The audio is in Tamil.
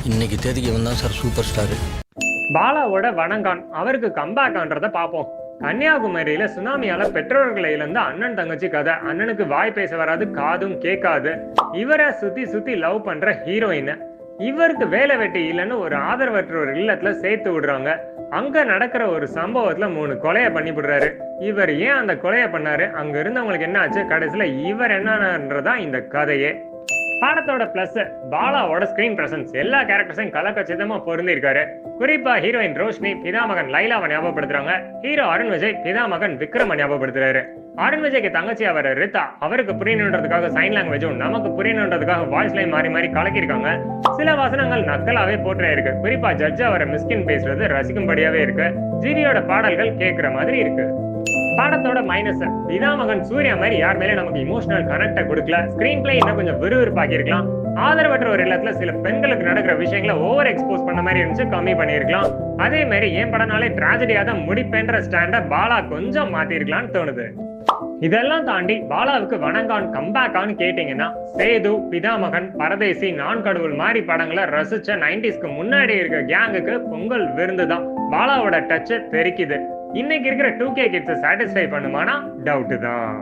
இன்னைக்கு தேதிக்கு இவன் தான் சார் சூப்பர் ஸ்டாரு. பாலாவோட வணங்கான் அவருக்கு கம்பேக் ஆன்றத பார்ப்போம். கன்னியாகுமரியில சுனாமியால பெற்றோர்களை இழந்த அண்ணன் தங்கச்சி கதை. அண்ணனுக்கு வாய் பேச வராது, காதும் கேட்காது. இவரை சுத்தி சுத்தி லவ் பண்ற ஹீரோயின். இவருக்கு வேலை வெட்டி இல்லைன்னு ஒரு ஆதரவற்ற ஒரு இல்லத்துல சேர்த்து விடுறாங்க. அங்க நடக்கிற ஒரு சம்பவத்துல 3 கொலையை பண்ணி விடுறாரு. இவர் ஏன் அந்த கொலையை பண்ணாரு, அங்க இருந்தவங்களுக்கு என்ன ஆச்சு, கடைசியில இவர் என்னன்றதா இந்த கதையே. படத்தோட பிளஸ் பாலாவோட ஸ்கிரீன் பிரசன்ஸ். எல்லா கேரக்டர்ஸையும் கலக்கச்சிதமா பொருந்திருக்காரு. குறிப்பா ஹீரோயின் ரோஷினி பிதாமகன் லைலாவை ஞாபகப்படுத்துறாங்க. ஹீரோ அருண் விஜய் பிதாமகன் விக்ரம ஞாபகப்படுத்துறாரு. அருண் விஜய்க்கு தங்கச்சி அவர் ரித்தா. அவருக்கு புரியணுன்றதுக்காக சைன் லாங்குவேஜும் நமக்கு புரியணுன்றதுக்காக வாய்ஸ் லைன் மாறி மாறி கலக்கிருக்காங்க. சில வசனங்கள் நக்கலாவே போற்றே இருக்கு. குறிப்பா ஜட்ஜ் அவரை மிஸ்கின் பேசுறது ரசிக்கும்படியாவே இருக்கு. ஜிடியோட பாடல்கள் கேட்கிற மாதிரி இருக்கு. படத்தோட மைனஸ் பிதாமகன் சூர்யா மாதிரி யார் மேலே நமக்கு இமோஷனல் கனெக்ட கொடுக்கல. ஸ்கிரீன் பிளே இன்னும் கொஞ்சம் விறுவிறுப்பாக்கி இருக்கலாம். ஆதரவற்ற ஒரு இல்லத்துல சில பெண்களுக்கு நடக்கிற விஷயங்களை ஓவர் எக்ஸ்போஸ் பண்ண மாதிரி இருந்துச்சு, கம்மி பண்ணிருக்கலாம். அதே மாதிரி ஏன் படம்னாலே டிராஜடியா தான் முடிப்பேன்ற ஸ்டாண்ட பாலா கொஞ்சம் மாத்திருக்கலாம்னு தோணுது. இதெல்லாம் தாண்டி பாலாவுக்கு வணங்கான் கம்பேக்கான்னு கேட்டீங்கன்னா, சேது, பிதாமகன், பரதேசி, நான் கடவுள் மாதிரி படங்களை ரசிச்ச 90ஸ்க்கு முன்னாடி இருக்க கேங்குக்கு பொங்கல் விருந்து தான். பாலாவோட டச் தெரிக்குது. இன்னைக்கு இருக்கிற 2K கிட்ஸ் சாட்டிஸ்ஃபை பண்ணுமானா டவுட் தான்.